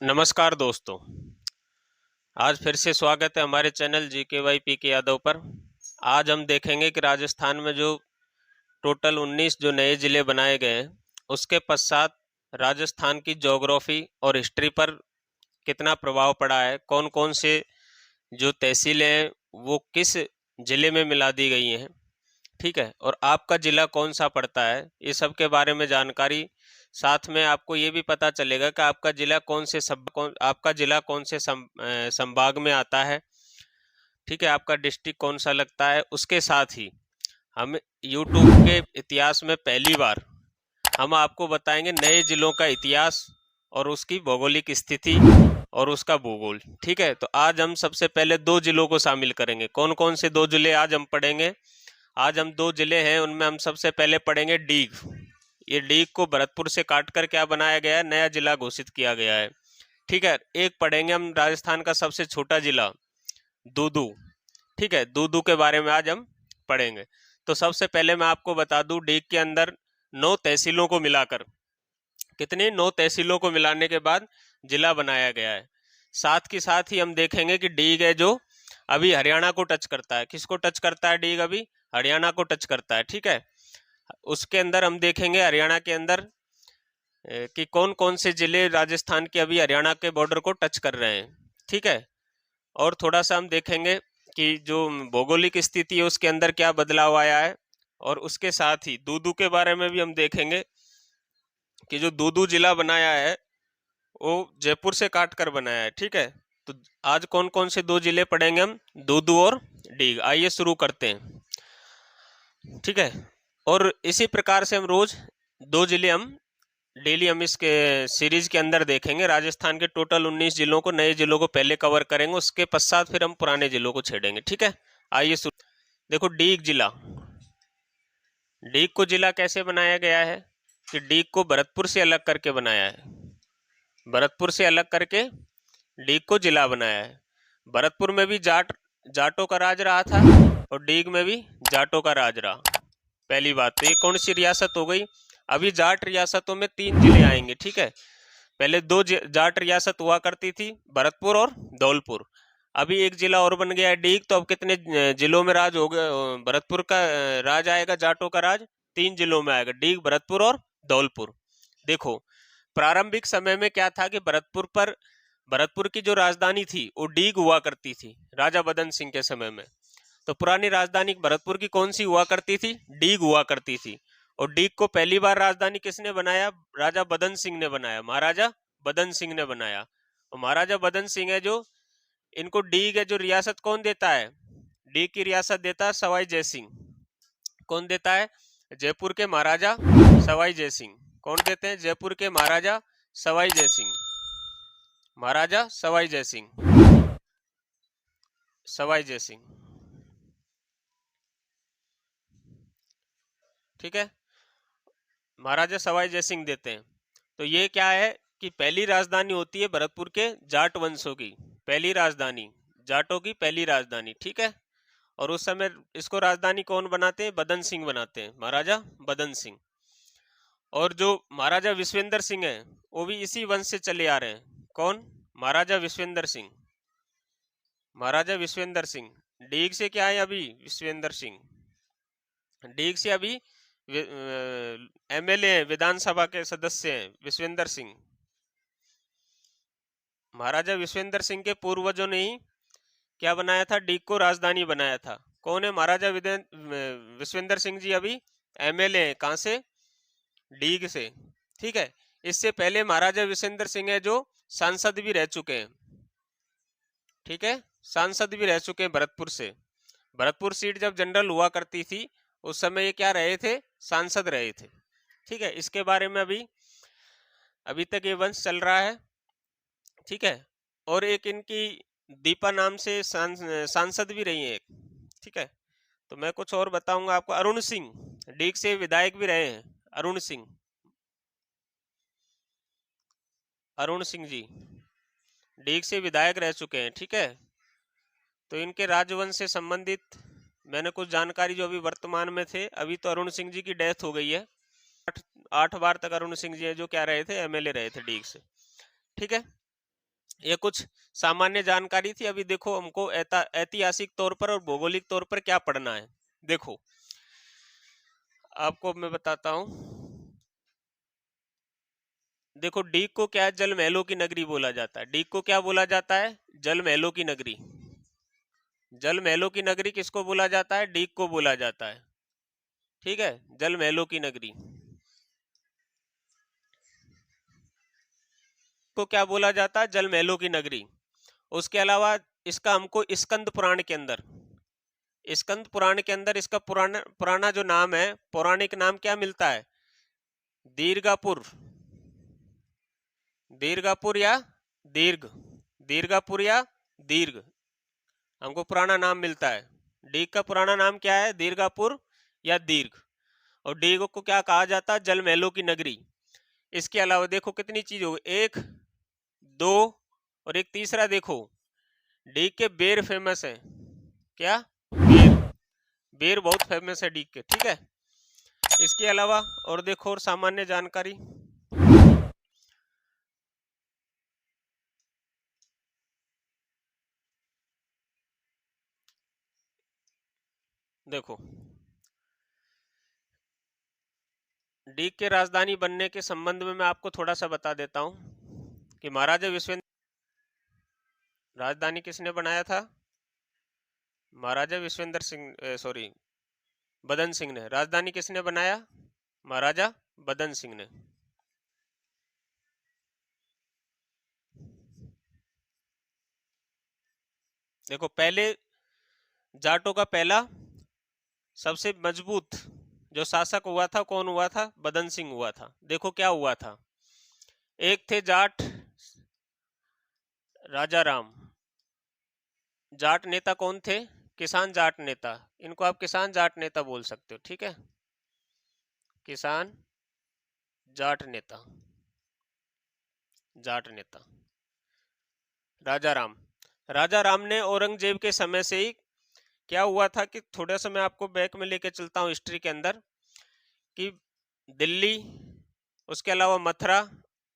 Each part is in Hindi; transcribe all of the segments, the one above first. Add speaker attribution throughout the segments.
Speaker 1: नमस्कार दोस्तों। आज फिर से स्वागत है हमारे चैनल GKYPK यादव पर। आज हम देखेंगे कि राजस्थान में जो टोटल 19 जो नए ज़िले बनाए गए हैं, उसके पश्चात राजस्थान की ज्योग्राफी और हिस्ट्री पर कितना प्रभाव पड़ा है, कौन कौन से जो तहसीलें हैं वो किस ज़िले में मिला दी गई हैं, ठीक है, और आपका ज़िला कौन सा पड़ता है, ये सब के बारे में जानकारी। साथ में आपको ये भी पता चलेगा कि आपका ज़िला आपका ज़िला कौन से संभाग में आता है, ठीक है, आपका डिस्ट्रिक्ट कौन सा लगता है। उसके साथ ही हम यूट्यूब के इतिहास में पहली बार हम आपको बताएंगे नए ज़िलों का इतिहास और उसकी भौगोलिक स्थिति और उसका भूगोल, ठीक है। तो आज हम सबसे पहले दो ज़िलों को शामिल करेंगे। कौन कौन से दो ज़िले आज हम पढ़ेंगे? आज हम दो जिले हैं, उनमें हम सबसे पहले पढ़ेंगे डीग। ये डीग को भरतपुर से काट कर क्या बनाया गया है, नया जिला घोषित किया गया है, ठीक है। एक पढ़ेंगे हम राजस्थान का सबसे छोटा जिला दूदू, ठीक है, दूदू के बारे में आज हम पढ़ेंगे। तो सबसे पहले मैं आपको बता दूं, डीग के अंदर 9 तहसीलों को मिलाकर, कितनी 9 तहसीलों को मिलाने के बाद जिला बनाया गया है। साथ ही हम देखेंगे कि डीग है जो अभी हरियाणा को टच करता है। किसको टच करता है? डीग अभी हरियाणा को टच करता है, ठीक है। उसके अंदर हम देखेंगे हरियाणा के अंदर कि कौन कौन से जिले राजस्थान के अभी हरियाणा के बॉर्डर को टच कर रहे हैं, ठीक है। और थोड़ा सा हम देखेंगे कि जो भौगोलिक स्थिति है उसके अंदर क्या बदलाव आया है। और उसके साथ ही दूदू के बारे में भी हम देखेंगे कि जो दूदू जिला बनाया है वो जयपुर से काट कर बनाया है, ठीक है। तो आज कौन कौन से दो जिले पढ़ेंगे हम? दूदू और डीग। आइए शुरू करते हैं, ठीक है। और इसी प्रकार से हम रोज दो जिले हम डेली हम इसके सीरीज के अंदर देखेंगे। राजस्थान के टोटल 19 जिलों को, नए जिलों को पहले कवर करेंगे, उसके पश्चात फिर हम पुराने जिलों को छेड़ेंगे, ठीक है। आइए देखो डीग जिला। डीग को जिला कैसे बनाया गया है कि डीग को भरतपुर से अलग करके बनाया है। भरतपुर से अलग करके डीग को जिला बनाया है। भरतपुर में भी जाटों का राज रहा था और डीग में भी जाटों का राज रहा। पहली बात तो ये कौन सी रियासत हो गई? अभी जाट रियासतों में 3 जिले आएंगे, ठीक है। पहले दो जाट रियासत हुआ करती थी, भरतपुर और धौलपुर। अभी एक जिला और बन गया है डीग। तो अब कितने जिलों में राज हो गया? भरतपुर का राज आएगा, जाटों का राज 3 जिलों में आएगा, डीग, भरतपुर और धौलपुर। देखो प्रारंभिक समय में क्या था कि भरतपुर की जो राजधानी थी वो डीग हुआ करती थी राजा बदन सिंह के समय में। तो पुरानी राजधानी भरतपुर की कौन सी हुआ करती थी? डीग हुआ करती थी। और डीग को पहली बार राजधानी किसने बनाया? राजा बदन सिंह ने बनाया, महाराजा बदन सिंह ने बनाया। और महाराजा बदन सिंह है जो इनको डीग है जो रियासत कौन देता है? डीग की रियासत देता है सवाई जयसिंह। कौन देता है? जयपुर के महाराजा सवाई जयसिंह। कौन देते हैं? जयपुर के महाराजा सवाई जयसिंह। महाराजा सवाई जयसिंह, सवाई जयसिंह, ठीक है, महाराजा सवाई जयसिंह देते हैं। तो ये क्या है कि पहली राजधानी होती है भरतपुर के जाट वंशों की, पहली राजधानी, जाटों की पहली राजधानी, ठीक है। और उस समय इसको राजधानी कौन बनाते हैं? बदन सिंह बनाते हैं, महाराजा बदन सिंह। और जो महाराजा विश्वेंद्र सिंह है वो भी इसी वंश से चले आ रहे हैं। कौन? महाराजा विश्वेंद्र सिंह। महाराजा विश्वेंद्र सिंह डीग से क्या है? अभी विश्वेंद्र सिंह डीग से अभी MLA विधानसभा के सदस्य हैं विश्वेंद्र सिंह। महाराजा विश्वेंद्र सिंह के पूर्वजों ने ही क्या बनाया था? डीग को राजधानी बनाया था। कौन है? महाराजा विश्वेंद्र सिंह जी अभी MLA हैं। कहाँ से? डीग से, ठीक है। इससे पहले महाराजा विश्वेंद्र सिंह है जो सांसद भी रह चुके हैं, ठीक है, सांसद भी रह चुके हैं भरतपुर से। भरतपुर सीट जब जनरल हुआ करती थी उस समय ये क्या रहे थे? सांसद रहे थे, ठीक है। इसके बारे में अभी तक ये वंश चल रहा है, ठीक है। और एक इनकी दीपा नाम से सांसद भी रही है एक, ठीक है। तो मैं कुछ और बताऊंगा आपको। अरुण सिंह डीग से विधायक भी रहे हैं, अरुण सिंह, अरुण सिंह जी डीग से विधायक रह चुके हैं, ठीक है। तो इनके राजवंश से संबंधित मैंने कुछ जानकारी जो अभी वर्तमान में थे। अभी तो अरुण सिंह जी की डेथ हो गई है। 8 बार तक अरुण सिंह जी जो क्या रहे थे? MLA रहे थे डीग से, ठीक है। ये कुछ सामान्य जानकारी थी। अभी देखो हमको ऐतिहासिक तौर पर और भौगोलिक तौर पर क्या पढ़ना है। देखो आपको मैं बताता हूँ। देखो डीग को क्या है, जल महलों की नगरी बोला जाता है। डीग को क्या बोला जाता है, जल महलों की नगरी। जल महलों की नगरी किसको बोला जाता है, डीग को बोला जाता है। ठीक है, जल महलों की नगरी को क्या बोला जाता है, जल महलों की नगरी। उसके अलावा इसका हमको स्कंद पुराण के अंदर, स्कंद पुराण के अंदर इसका पुराना पुराना जो नाम है, पौराणिक नाम क्या मिलता है, दीर्घापुर। दीर्घापुर या दीर्घ, दीर्घापुर या दीर्घ हमको पुराना नाम मिलता है। डीग का पुराना नाम क्या है, दीर्घापुर या दीर्घ। और डीग को क्या कहा जाता है, जल महलों की नगरी। इसके अलावा देखो कितनी चीज हो, एक दो और एक तीसरा, देखो डीग के बेर फेमस है। क्या, बेर, बेर बहुत फेमस है डीग के। ठीक है, इसके अलावा और देखो और सामान्य जानकारी। देखो डीग के राजधानी बनने के संबंध में मैं आपको थोड़ा सा बता देता हूं कि महाराजा विश्वेंद्र, राजधानी किसने बनाया था, महाराजा विश्वेंद्र सिंह, सॉरी बदन सिंह ने। राजधानी किसने बनाया, महाराजा बदन सिंह ने। देखो पहले जाटों का पहला सबसे मजबूत जो शासक हुआ था, कौन हुआ था, बदन सिंह हुआ था। देखो क्या हुआ था, एक थे जाट राजा राम। जाट नेता कौन थे, किसान जाट नेता। इनको आप किसान जाट नेता बोल सकते हो। ठीक है, किसान जाट नेता, जाट नेता राजा राम। राजा राम ने औरंगजेब के समय से ही क्या हुआ था कि, थोड़ा सा मैं आपको बैक में लेके चलता हूँ हिस्ट्री के अंदर, कि दिल्ली, उसके अलावा मथुरा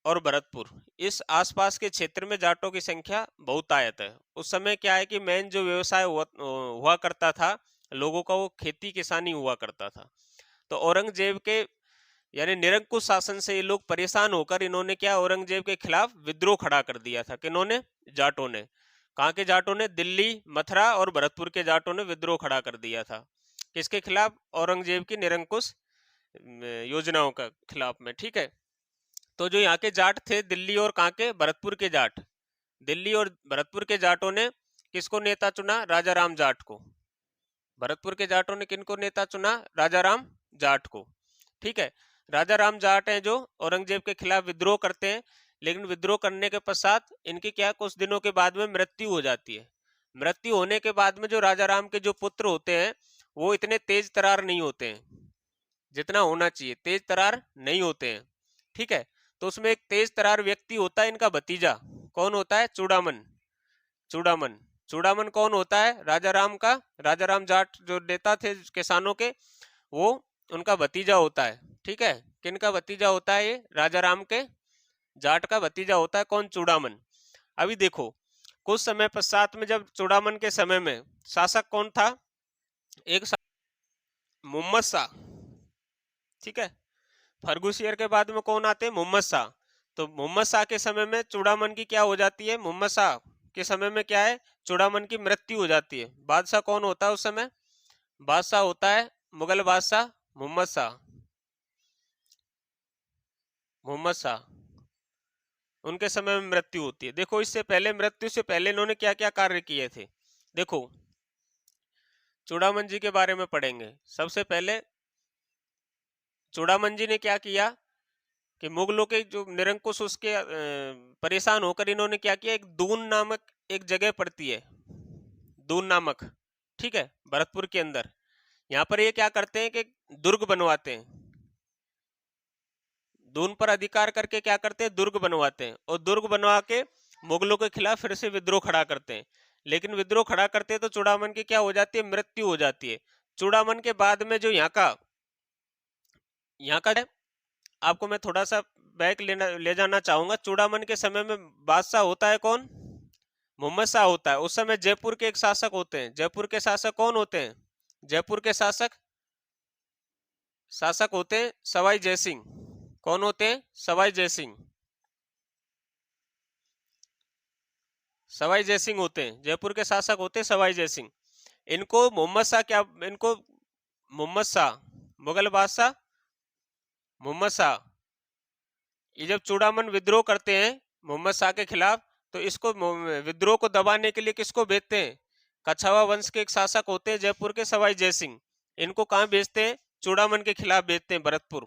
Speaker 1: और भरतपुर, इस आसपास के क्षेत्र में जाटों की संख्या बहुतायत है। उस समय क्या है कि मेन जो व्यवसाय हुआ करता था लोगों का, वो खेती किसानी हुआ करता था। तो औरंगजेब के यानी निरंकुश शासन से ये लोग परेशान होकर इन्होंने क्या, औरंगजेब के खिलाफ विद्रोह खड़ा कर दिया था। किन्होंने, जाटों ने। कहाँ के जाटों ने, दिल्ली, मथुरा और भरतपुर के जाटों ने विद्रोह खड़ा कर दिया था। किसके खिलाफ, औरंगजेब की निरंकुश योजनाओं का खिलाफ में। ठीक है, तो जो यहाँ के जाट थे, दिल्ली और कहाँ के, भरतपुर के जाट, दिल्ली और भरतपुर के जाटों ने किसको नेता चुना, राजा राम जाट को। भरतपुर के जाटों ने किनको नेता चुना, राजा राम जाट को। ठीक है, राजा राम जाट हैं जो औरंगजेब के खिलाफ विद्रोह करते हैं। लेकिन विद्रोह करने के पश्चात इनकी क्या, कुछ दिनों के बाद में मृत्यु हो जाती है। मृत्यु होने के बाद में जो राजा राम के जो पुत्र होते हैं, वो इतने तेज तरार नहीं होते हैं जितना होना चाहिए, तेज तरार नहीं होते हैं। ठीक है, तो उसमें एक तेज तरार व्यक्ति होता है इनका भतीजा। कौन होता है, चूड़ामन। चूड़ामन, चूड़ामन कौन होता है, राजा राम का, राजा राम जाट जो नेता थे किसानों के, वो उनका भतीजा होता है। ठीक है, किनका भतीजा होता है, ये राजा राम के जाट का भतीजा होता है। कौन, चूड़ामन। अभी देखो कुछ समय पश्चात में, जब चूड़ामन के समय में शासक कौन था, एक मोहम्मद शाह। ठीक है, फर्गुसियर के बाद में कौन आते हैं, मोहम्मद शाह। तो मोहम्मद शाह के समय में चूड़ामन की क्या हो जाती है, मोहम्मद शाह के समय में क्या है, चूड़ामन की मृत्यु हो जाती है। बादशाह कौन होता है उस समय, बादशाह होता है मुगल बादशाह मोहम्मद शाह। मोहम्मद शाह, उनके समय में मृत्यु होती है। देखो इससे पहले, मृत्यु से पहले इन्होंने क्या क्या कार्य किए थे। देखो चूड़ामन जी के बारे में पढ़ेंगे। सबसे पहले चूड़ामन जी ने क्या किया कि मुगलों के जो निरंकुश, उसके परेशान होकर इन्होंने क्या किया, एक दून नामक एक जगह पड़ती है, दून नामक। ठीक है, भरतपुर के अंदर, यहाँ पर ये क्या करते हैं कि दुर्ग बनवाते हैं। दून पर अधिकार करके क्या करते हैं, दुर्ग बनवाते हैं। और दुर्ग बनवा के मुगलों के खिलाफ फिर से विद्रोह खड़ा करते हैं। लेकिन विद्रोह खड़ा करते हैं तो चूड़ामन की क्या हो जाती है, मृत्यु हो जाती है। चूड़ामन के बाद में जो यहाँ का आपको मैं थोड़ा सा बैक ले जाना चाहूंगा। चूड़ामन के समय में बादशाह होता है कौन, मोहम्मद शाह होता है। उस समय जयपुर के एक शासक होते हैं। जयपुर के शासक कौन होते हैं? जयपुर के शासक होते हैं सवाई जयसिंह। कौन होते हैं? सवाई जयसिंह। सवाई जयसिंह होते हैं, जयपुर के शासक होते हैं सवाई जयसिंह। इनको मोहम्मद शाह क्या, इनको मोहम्मद शाह, मुगल बादशाह मोहम्मद शाह, ये जब चूड़ामन विद्रोह करते हैं मोहम्मद शाह के खिलाफ, तो इसको विद्रोह को दबाने के लिए किसको भेजते हैं? कछावा वंश के एक शासक होते हैं जयपुर के सवाई जयसिंह। इनको कहाँ भेजते हैं? चूड़ामन के खिलाफ भेजते हैं, भरतपुर।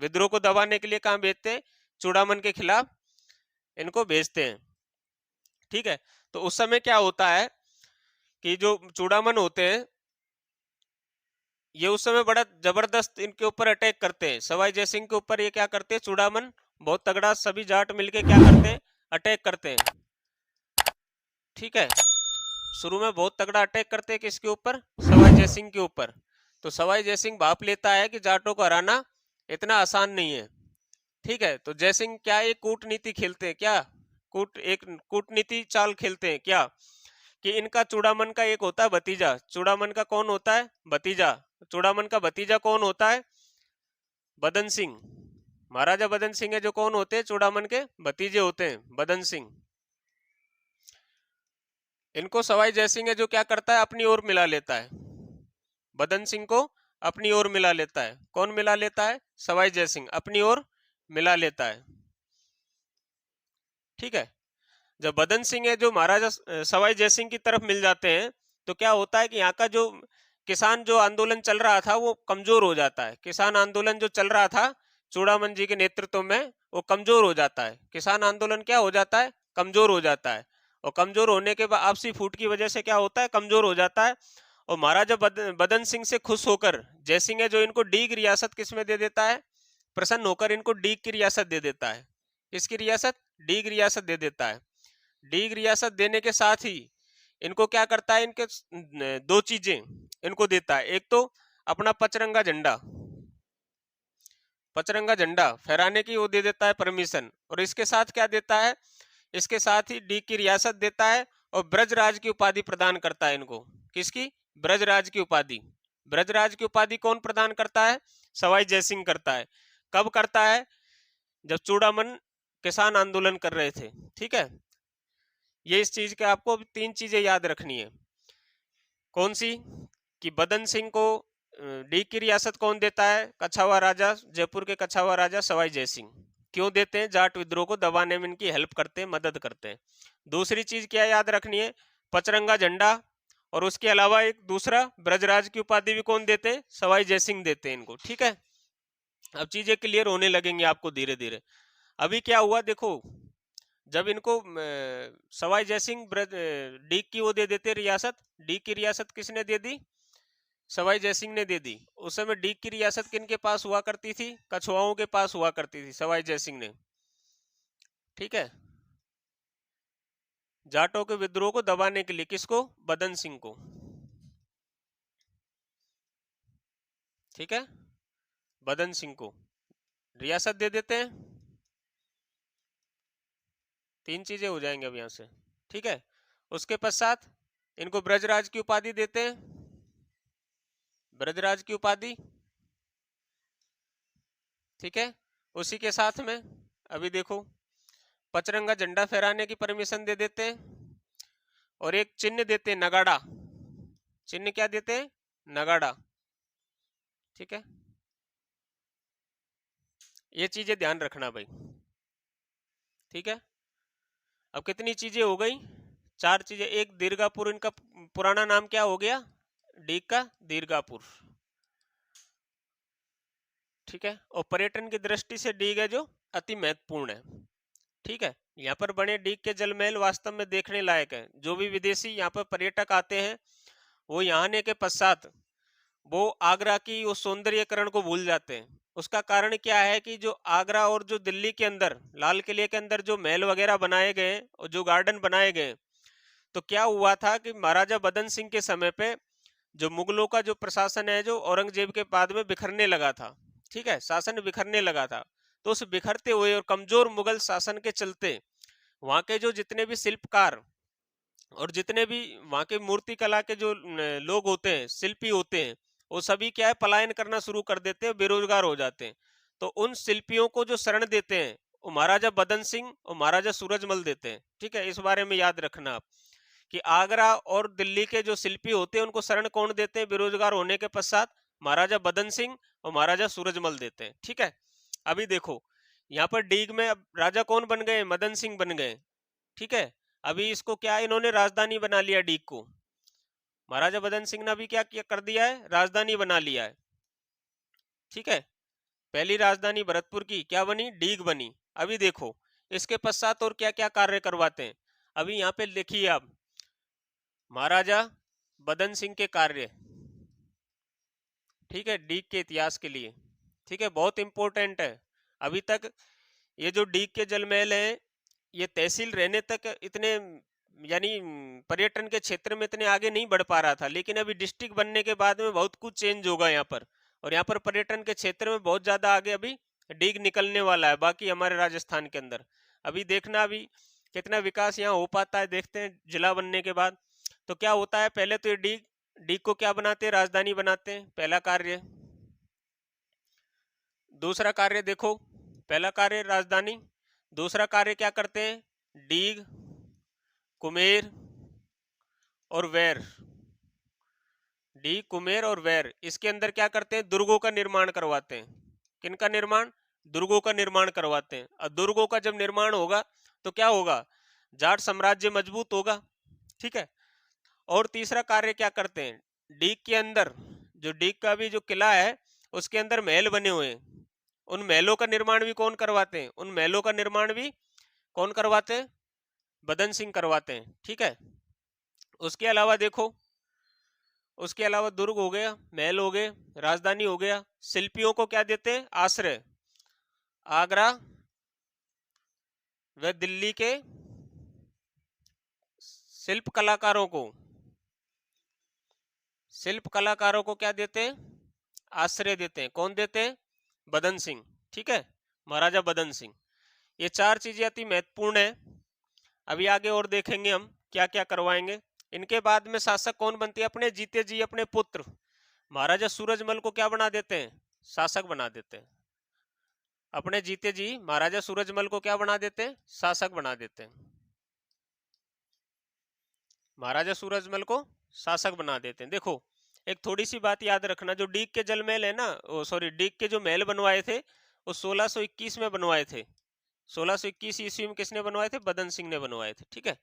Speaker 1: विद्रोह को दबाने के लिए कहाँ भेजते हैं? चूड़ामन के खिलाफ इनको भेजते हैं। ठीक है। तो उस समय क्या होता है कि जो चूड़ामन होते हैं ये उस समय बड़ा जबरदस्त इनके ऊपर अटैक करते हैं। सवाई जयसिंह के ऊपर ये क्या करते हैं? चूड़ामन बहुत तगड़ा, सभी जाट मिलके क्या करते हैं? अटैक करते हैं। ठीक है। शुरू में बहुत तगड़ा अटैक करते हैं किसके ऊपर? सवाई जयसिंह के ऊपर। तो सवाई जयसिंह भाप लेता है कि जाटों को हराना इतना आसान नहीं है। ठीक है। तो जयसिंह क्या एक कूटनीति खेलते हैं, क्या एक कूटनीति चाल खेलते हैं क्या, कि इनका चूड़ामन का एक होता है भतीजा। चूड़ामन का कौन होता है? भतीजा। चूड़ामन का भतीजा कौन होता है? बदन सिंह। महाराजा बदन सिंह है जो कौन होते हैं? चूड़ामन के भतीजे होते हैं, बदन सिंह। इनको सवाई जयसिंह है जो क्या करता है? अपनी ओर मिला लेता है। बदन सिंह को अपनी ओर मिला लेता है। कौन मिला लेता है? सवाई जयसिंह अपनी ओर मिला लेता है। ठीक है। जब बदन सिंह है जो महाराजा सवाई जयसिंह की तरफ मिल जाते हैं, तो क्या होता है कि यहाँ का जो किसान जो आंदोलन चल रहा था वो कमजोर हो जाता है। किसान आंदोलन जो चल रहा था चूड़ामन जी के नेतृत्व में, वो कमजोर हो जाता है। किसान आंदोलन क्या हो जाता है? कमजोर हो जाता है। और कमजोर होने के बाद आपसी फूट की वजह से क्या होता है? कमजोर हो जाता है। और महाराजा बदन सिंह से खुश होकर जयसिंह है जो इनको डीग रियासत किस में दे देता है? प्रसन्न होकर इनको डीग की रियासत दे देता है। किसकी रियासत? डीग रियासत दे देता है। डीग रियासत देने के साथ ही इनको क्या करता है? इनके दो चीजें इनको देता है। एक तो अपना पचरंगा झंडा, पचरंगा झंडा फहराने की वो दे देता है परमिशन। और इसके साथ क्या देता है? इसके साथ ही डीग की रियासत देता है और ब्रजराज की उपाधि प्रदान करता है इनको। किसकी? ब्रजराज की उपाधि। ब्रजराज की उपाधि कौन प्रदान करता है? सवाई जयसिंह करता है। कब करता है? जब चूड़ामन किसान आंदोलन कर रहे थे। ठीक है। ये इस चीज के आपको तीन चीजें याद रखनी है। कौन सी? कि बदन सिंह को डीग की रियासत कौन देता है? कछावा राजा, जयपुर के कछावा राजा सवाई जयसिंह। क्यों देते हैं? जाट विद्रोह को दबाने में इनकी हेल्प करते हैं, मदद करते हैं। दूसरी चीज क्या याद रखनी है? पचरंगा झंडा। और उसके अलावा एक दूसरा ब्रजराज की उपाधि भी कौन देते हैं? सवाई जयसिंह देते हैं इनको। ठीक है। अब चीजें क्लियर होने लगेंगी आपको धीरे धीरे। अभी क्या हुआ देखो, जब इनको सवाई जयसिंह डीग की वो दे देते रियासत। डीग की रियासत किसने दे दी? सवाई जयसिंह ने दे दी। उस समय डीग की रियासत किनके पास हुआ करती थी? कछुआओं के पास हुआ करती थी, सवाई जयसिंह ने। ठीक है। जाटों के विद्रोह को दबाने के लिए किसको? बदन सिंह को। ठीक है। बदन सिंह को रियासत दे देते हैं। तीन चीजें हो जाएंगे अब यहां से। ठीक है। उसके पश्चात इनको ब्रजराज की उपाधि देते हैं। ब्रजराज की उपाधि। ठीक है। उसी के साथ में अभी देखो पचरंगा झंडा फहराने की परमिशन दे देते हैं। और एक चिन्ह देते हैं, नगाड़ा। चिन्ह क्या देते हैं? नगाड़ा। ठीक है। ये चीजें ध्यान रखना भाई। ठीक है। अब कितनी चीजें हो गई? चार चीजें। एक दीर्घापुर, इनका पुराना नाम क्या हो गया? डीग का दीर्घापुर। ठीक है। और पर्यटन की दृष्टि से डीग है जो अति महत्वपूर्ण है। ठीक है। यहाँ पर बने डीग के जल महल वास्तव में देखने लायक है। जो भी विदेशी यहाँ पर पर्यटक आते हैं वो यहाँ आने के पश्चात वो आगरा की उस सौंदर्यकरण को भूल जाते हैं। उसका कारण क्या है कि जो आगरा और जो दिल्ली के अंदर लाल किले के अंदर जो महल वगैरह बनाए गए और जो गार्डन बनाए गए, तो क्या हुआ था कि महाराजा बदन सिंह के समय पे जो मुगलों का जो प्रशासन है जो औरंगजेब के बाद में बिखरने लगा था। ठीक है। शासन बिखरने लगा था। तो उस बिखरते हुए और कमजोर मुगल शासन के चलते वहां के जो जितने भी शिल्पकार और जितने भी वहाँ के मूर्ति कला के जो लोग होते हैं, शिल्पी होते हैं, वो सभी क्या है, पलायन करना शुरू कर देते हैं, बेरोजगार हो जाते हैं। तो उन शिल्पियों को जो शरण देते हैं वो महाराजा बदन सिंह और महाराजा सूरजमल देते हैं। ठीक है, इस बारे में याद रखना आप कि आगरा और दिल्ली के जो शिल्पी होते हैं उनको शरण कौन देते हैं बेरोजगार होने के पश्चात? महाराजा बदन सिंह और महाराजा सूरजमल देते हैं। ठीक है, अभी देखो यहाँ पर डीग में अब राजा कौन बन गए? मदन सिंह बन गए। ठीक है, अभी इसको क्या इन्होंने राजधानी बना लिया डीग को। महाराजा बदन सिंह ने अभी क्या किया कर दिया है? राजधानी बना लिया है। ठीक है, पहली राजधानी भरतपुर की क्या बनी? डीग बनी। अभी देखो इसके पश्चात और क्या क्या कार्य करवाते हैं। अभी यहाँ पे लिखिए आप महाराजा बदन सिंह के कार्य। ठीक है, डीग के इतिहास के लिए। ठीक है, बहुत इंपॉर्टेंट है। अभी तक ये जो डीग के जल महल है ये तहसील रहने तक इतने यानी पर्यटन के क्षेत्र में इतने आगे नहीं बढ़ पा रहा था, लेकिन अभी डिस्ट्रिक्ट बनने के बाद में बहुत कुछ चेंज होगा यहाँ पर, और यहाँ पर पर्यटन के क्षेत्र में बहुत ज्यादा आगे अभी डीग निकलने वाला है बाकी हमारे राजस्थान के अंदर। अभी देखना अभी कितना विकास यहाँ हो पाता है, देखते हैं जिला बनने के बाद। तो क्या होता है, पहले तो ये डीग डीग को क्या बनाते हैं? राजधानी बनाते हैं, पहला कार्य। दूसरा कार्य देखो, पहला कार्य राजधानी, दूसरा कार्य क्या करते हैं? डीग, कुमेर और वैर। डीग, कुमेर और वैर, इसके अंदर क्या करते हैं? दुर्गों का निर्माण करवाते हैं। किनका निर्माण? दुर्गों का निर्माण करवाते हैं। और दुर्गों का जब निर्माण होगा तो क्या होगा? जाट साम्राज्य मजबूत होगा। ठीक है, और तीसरा कार्य क्या करते हैं? डीग के अंदर जो डीग का भी जो किला है उसके अंदर महल बने हुए हैं, उन महलों का निर्माण भी कौन करवाते हैं? उन महलों का निर्माण भी कौन करवाते हैं? बदन सिंह करवाते हैं। ठीक है, उसके अलावा देखो, उसके अलावा दुर्ग हो गया, महल हो गए, राजधानी हो गया, शिल्पियों को क्या देते हैं? आश्रय। आगरा व दिल्ली के शिल्प कलाकारों को, शिल्प कलाकारों को क्या देते हैं? आश्रय देते हैं। कौन देते हैं? बदन सिंह। ठीक है, महाराजा बदन सिंह। ये चार चीजें अति महत्वपूर्ण है। अभी आगे और देखेंगे हम क्या क्या करवाएंगे। इनके बाद में शासक कौन बनती है? अपने जीते जी अपने पुत्र महाराजा सूरजमल को क्या बना देते हैं? शासक बना देते हैं। अपने जीते जी महाराजा सूरजमल को क्या बना देते हैं? शासक बना देते हैं। महाराजा सूरजमल को शासक बना देते हैं। देखो एक थोड़ी सी बात याद रखना, जो डीग के जल महल है ना, सॉरी डीग के जो महल बनवाए थे वो 1621 में बनवाए थे। 1621 ईस्वी में किसने बनवाए थे? बदन सिंह ने बनवाए थे। ठीक है,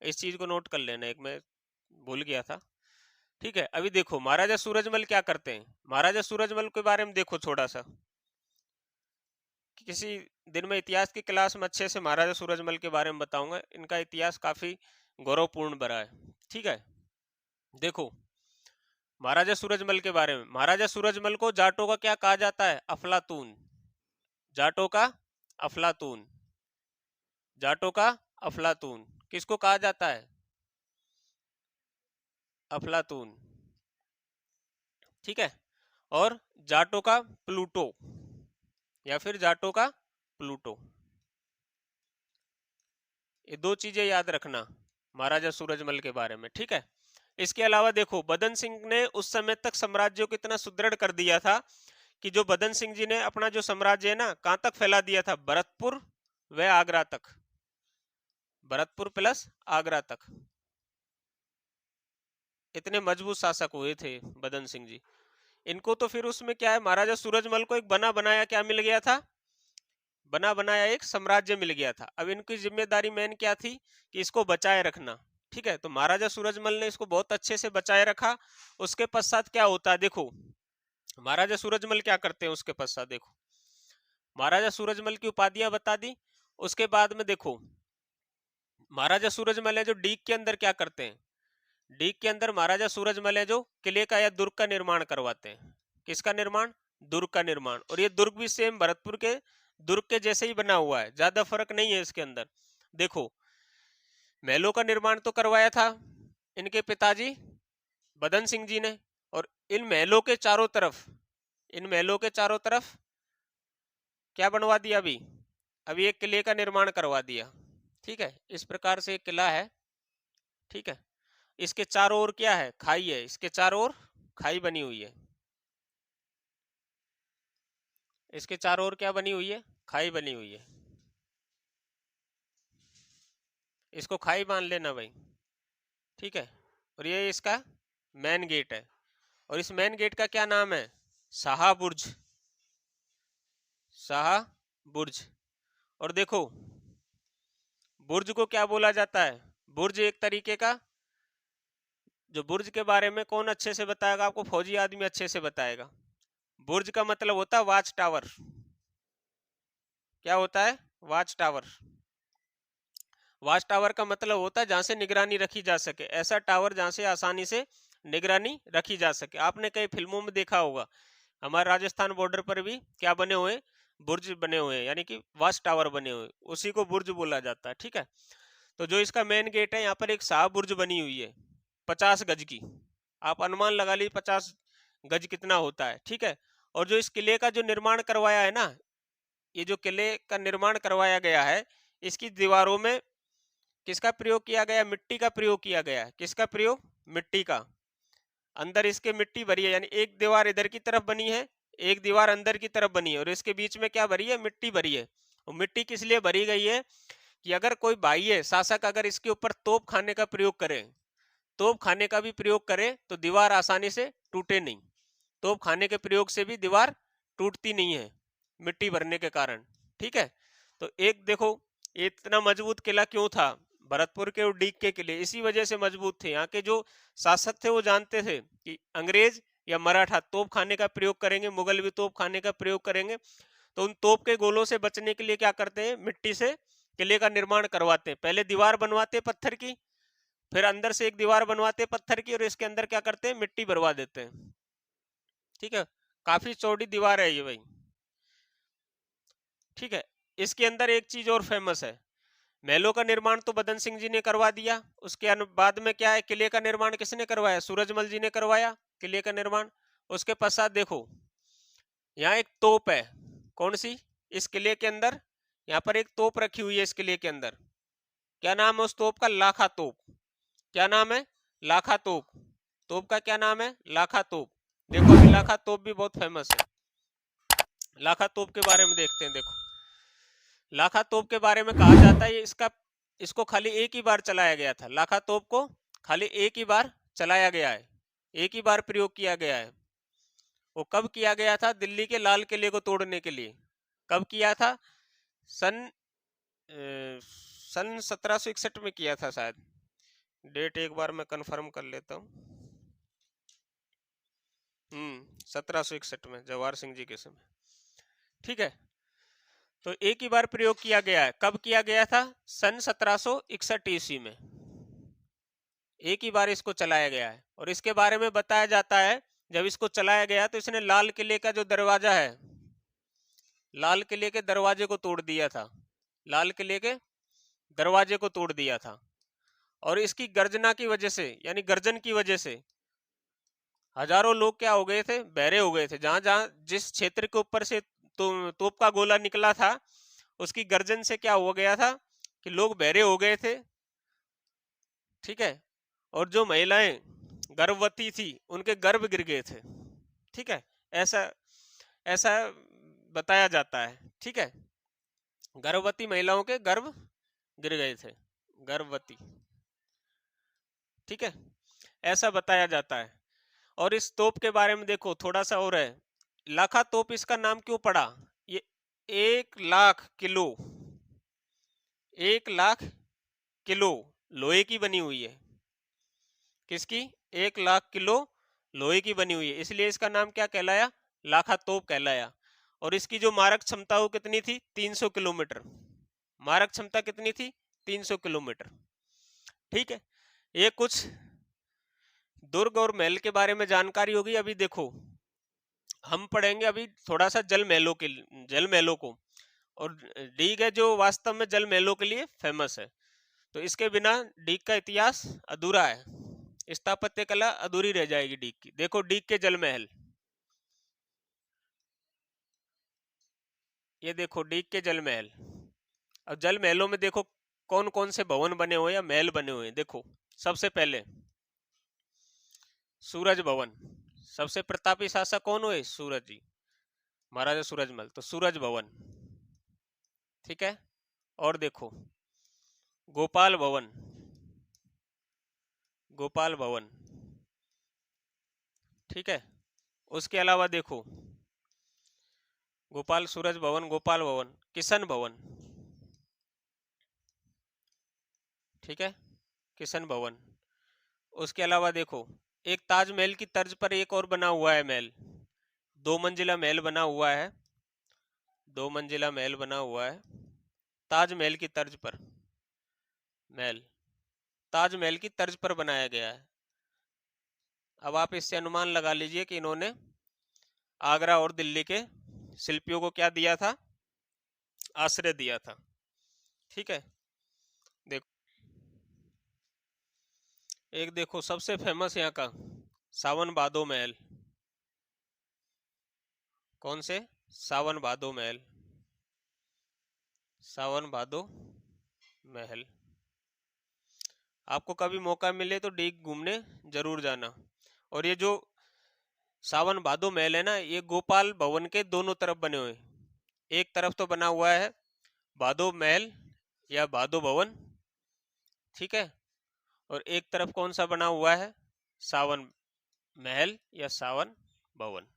Speaker 1: इस चीज को नोट कर लेना, एक मैं भूल गया था। ठीक है, अभी देखो महाराजा सूरजमल क्या करते हैं। महाराजा सूरजमल के बारे में देखो थोड़ा सा, किसी दिन में इतिहास की क्लास में अच्छे से महाराजा सूरजमल के बारे में बताऊंगा। इनका इतिहास काफी गौरवपूर्ण भरा है। ठीक है, देखो महाराजा सूरजमल के बारे में, महाराजा सूरजमल को जाटों का क्या कहा जाता है? अफलातून। जाटों का अफलातून, जाटों का अफलातून किसको कहा जाता है? अफलातून। ठीक है, और जाटों का प्लूटो या फिर जाटों का प्लूटो, ये दो चीजें याद रखना महाराजा सूरजमल के बारे में। ठीक है, इसके अलावा देखो बदन सिंह ने उस समय तक साम्राज्य को इतना सुदृढ़ कर दिया था कि जो बदन सिंह जी ने अपना जो साम्राज्य है ना कहां तक फैला दिया था? भरतपुर व आगरा तक। भरतपुर प्लस आगरा तक, इतने मजबूत शासक हुए थे बदन सिंह जी। इनको तो फिर उसमें क्या है, महाराजा सूरजमल को एक बना बनाया क्या मिल गया था? बना बनाया एक साम्राज्य मिल गया था। अब इनकी जिम्मेदारी मेन क्या थी? कि इसको बचाए रखना। ठीक है, तो महाराजा सूरजमल ने इसको बहुत अच्छे से बचाए रखा। उसके पश्चात क्या होता है देखो, महाराजा सूरजमल क्या करते हैं उसके पश्चात देखो, महाराजा सूरजमल की उपाधियां बता दी। उसके बाद में देखो महाराजा सूरजमल है जो डीग के अंदर क्या करते हैं? डीग के अंदर महाराजा सूरजमल है जो किले का या दुर्ग का निर्माण करवाते हैं। किसका निर्माण? दुर्ग का निर्माण। और ये दुर्ग भी सेम भरतपुर के दुर्ग के जैसे ही बना हुआ है, ज्यादा फर्क नहीं है इसके अंदर। देखो महलों का निर्माण तो करवाया था इनके पिताजी बदन सिंह जी ने, और इन महलों के चारों तरफ, इन महलों के चारों तरफ क्या बनवा दिया? अभी अभी एक किले का निर्माण करवा दिया। ठीक है, इस प्रकार से एक किला है ठीक है। इसके चारों ओर क्या है? खाई है, इसके चारों ओर खाई बनी हुई है। इसके चारों ओर क्या बनी हुई है? खाई बनी हुई है। इसको खाई मान लेना भाई, ठीक है। और ये इसका मेन गेट है, और इस मेन गेट का क्या नाम है? शाह बुर्ज। शाह बुर्ज। और देखो, बुर्ज को क्या बोला जाता है? बुर्ज एक तरीके का, जो बुर्ज के बारे में कौन अच्छे से बताएगा आपको? फौजी आदमी अच्छे से बताएगा। बुर्ज का मतलब होता है वाच टावर। क्या होता है? Watch tower. वाच टावर का मतलब होता है जहां से निगरानी रखी जा सके, ऐसा टावर जहां से आसानी से निगरानी रखी जा सके। आपने कई फिल्मों में देखा होगा, हमारे राजस्थान बॉर्डर पर भी क्या बने हुए हैं? बुर्ज बने हुए हैं, यानी कि वाच टावर बने हुए, उसी को बुर्ज बोला जाता है, ठीक है। तो जो इसका मेन गेट है, यहाँ पर एक शाह बुर्ज बनी हुई है 50 गज की। आप अनुमान लगा लीजिए 50 गज कितना होता है, ठीक है। और जो इस किले का जो निर्माण करवाया है ना, ये जो किले का निर्माण करवाया गया है, इसकी दीवारों में किसका प्रयोग किया गया? मिट्टी का प्रयोग किया गया है। किसका प्रयोग? मिट्टी का। अंदर इसके मिट्टी भरी है, यानी एक दीवार इधर की तरफ बनी है, एक दीवार अंदर की तरफ बनी है, और इसके बीच में क्या भरी है? मिट्टी भरी है। और मिट्टी किस लिए भरी गई है? कि अगर कोई बाह्य शासक अगर इसके ऊपर तोप खाने का प्रयोग करे, तोप खाने का भी प्रयोग करे, तो दीवार आसानी से टूटे नहीं। तोप खाने के प्रयोग से भी दीवार टूटती नहीं है, मिट्टी भरने के कारण, ठीक है। तो एक देखो, ये इतना मजबूत किला क्यों था? भरतपुर के और डीग के किले इसी वजह से मजबूत थे। यहाँ के जो शासक थे वो जानते थे कि अंग्रेज या मराठा तोप खाने का प्रयोग करेंगे, मुगल भी तोप खाने का प्रयोग करेंगे, तो उन तोप के गोलों से बचने के लिए क्या करते हैं? मिट्टी से किले का निर्माण करवाते हैं। पहले दीवार बनवाते पत्थर की, फिर अंदर से एक दीवार बनवाते पत्थर की, और इसके अंदर क्या करते हैं? मिट्टी भरवा देते हैं, ठीक है। काफी चौड़ी दीवार है ये भाई, ठीक है। इसके अंदर एक चीज और फेमस है, महलों का निर्माण तो बदन सिंह जी ने करवा दिया। उसके बाद में क्या है? किले का निर्माण किसने करवाया? सूरजमल जी ने करवाया किले का निर्माण। उसके पश्चात देखो, यहाँ एक तोप है। कौन सी? इस किले के अंदर यहाँ पर एक तोप रखी हुई है इस किले के अंदर। क्या नाम है उस तोप का? लाखा तोप। क्या नाम है? लाखा तोप। तोप का क्या नाम है? लाखा तोप। देखो, अभी लाखा तोप भी बहुत फेमस है। लाखा तोप के बारे में देखते हैं। देखो, लाखा तोप के बारे में कहा जाता है, इसको खाली एक ही बार चलाया गया था। लाखा तोप को खाली एक ही बार चलाया गया है, एक ही बार प्रयोग किया गया है। वो कब किया गया था? दिल्ली के लाल किले को तोड़ने के लिए। कब किया था? सन सन 1761 में किया था शायद। डेट एक बार मैं कंफर्म कर लेता हूँ। 1761 में, जवाहर सिंह जी के समय, ठीक है। तो एक ही बार प्रयोग किया गया है। कब किया गया था? सन 1761 ईस्वी में एक ही बार इसको चलाया गया है। और इसके बारे में बताया जाता है, जब इसको चलाया गया तो इसने लाल किले का जो दरवाजा है, लाल किले के दरवाजे को तोड़ दिया था। लाल किले के दरवाजे को तोड़ दिया था। और इसकी गर्जना की वजह से, यानी गर्जन की वजह से, हजारों लोग क्या हो गए थे? बहरे हो गए थे। जहां जहां जिस क्षेत्र के ऊपर से तोप का गोला निकला था, उसकी गर्जन से क्या हो गया था कि लोग बहरे हो गए थे, ठीक है। और जो महिलाएं गर्भवती थी, उनके गर्भ गिर गए थे, ठीक है। ऐसा ऐसा बताया जाता है, ठीक है। गर्भवती महिलाओं के गर्भ गिर गए थे, गर्भवती, ठीक है, ऐसा बताया जाता है। और इस तोप के बारे में देखो थोड़ा सा और है। लाखा तोप इसका नाम क्यों पड़ा? ये 1 लाख किलो, 1 लाख किलो लोहे की बनी हुई है। किसकी? 1 लाख किलो लोहे की बनी हुई है, इसलिए इसका नाम क्या कहलाया? लाखा तोप कहलाया। और इसकी जो मारक क्षमता वो कितनी थी? 300 किलोमीटर। मारक क्षमता कितनी थी? 300 किलोमीटर, ठीक है। ये कुछ दुर्ग और महल के बारे में जानकारी होगी। अभी देखो, हम पढ़ेंगे अभी थोड़ा सा जल महलों को। और डीग है जो वास्तव में जल महलों के लिए फेमस है। तो इसके बिना डीग का इतिहास अधूरा है, स्थापत्य कला अधूरी रह जाएगी डीग की। देखो, डीग के जल महल, ये देखो डीग के जल महल। अब जल महलों में देखो कौन कौन से भवन बने हुए या महल बने हुए हैं। देखो, सबसे पहले सूरज भवन, सबसे प्रतापी शासक कौन हुए? सूरज जी, महाराजा सूरजमल, तो सूरज भवन। ठीक है। और देखो गोपाल भवन, गोपाल भवन। ठीक है। उसके अलावा देखो गोपाल सूरज भवन, गोपाल भवन, किशन भवन। ठीक है, किशन भवन। उसके अलावा देखो एक ताजमहल की तर्ज पर एक और बना हुआ है महल, 2 मंजिला महल बना हुआ है, 2 मंजिला महल बना हुआ है ताजमहल की तर्ज पर। महल ताजमहल की तर्ज पर बनाया गया है। अब आप इससे अनुमान लगा लीजिए कि इन्होंने आगरा और दिल्ली के शिल्पियों को क्या दिया था? आश्रय दिया था। ठीक है। देखो एक देखो सबसे फेमस यहाँ का सावन भादो महल। कौन से? सावन भादो महल, सावन भादो महल। आपको कभी मौका मिले तो डीग घूमने जरूर जाना। और ये जो सावन भादो महल है ना, ये गोपाल भवन के दोनों तरफ बने हुए। एक तरफ तो बना हुआ है भादो महल या भादो भवन, ठीक है, और एक तरफ कौन सा बना हुआ है? सावन महल या सावन भवन।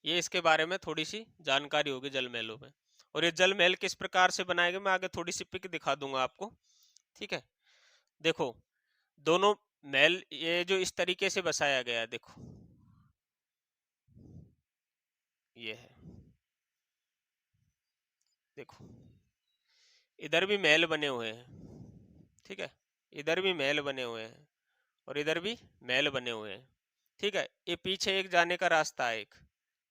Speaker 1: ये इसके बारे में थोड़ी सी जानकारी होगी जल महलों में। और ये जल महल किस प्रकार से बनाए गए मैं आगे थोड़ी सी पिक दिखा दूंगा आपको। ठीक है। देखो दोनों महल ये जो इस तरीके से बसाया गया है, देखो ये है, देखो इधर भी महल बने हुए हैं। ठीक है, इधर भी महल बने हुए हैं और इधर भी महल बने हुए हैं। ठीक है, ये पीछे एक जाने का रास्ता है एक।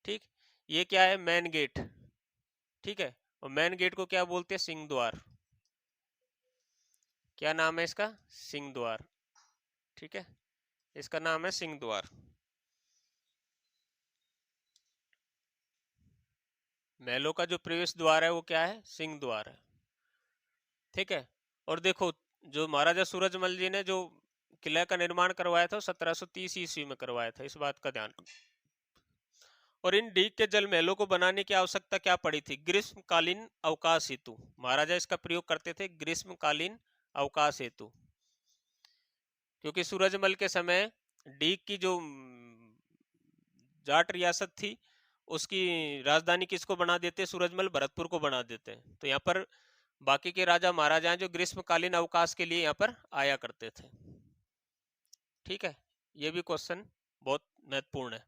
Speaker 1: ठीक, ये क्या है? Main gate. ठीक है, और मेन गेट को क्या बोलते हैं? सिंह द्वार। क्या नाम है इसका? सिंह द्वार। ठीक है, इसका नाम है सिंह द्वार। महलों का जो प्रवेश द्वार है वो क्या है? सिंह द्वार है। ठीक है। और देखो जो महाराजा सूरजमल जी ने जो किले का निर्माण करवाया था 1730 ईस्वी में करवाया था, इस बात का ध्यान। और इन डीग के जल महलों को बनाने की आवश्यकता क्या पड़ी थी? ग्रीष्मकालीन अवकाश हेतु। महाराजा इसका प्रयोग करते थे ग्रीष्मकालीन अवकाश हेतु, क्योंकि सूरजमल के समय डीग की जो जाट रियासत थी उसकी राजधानी किसको बना देते? सूरजमल भरतपुर को बना देते हैं। तो यहाँ पर बाकी के राजा महाराजा जो ग्रीष्मकालीन अवकाश के लिए यहाँ पर आया करते थे। ठीक है, ये भी क्वेश्चन बहुत महत्वपूर्ण है।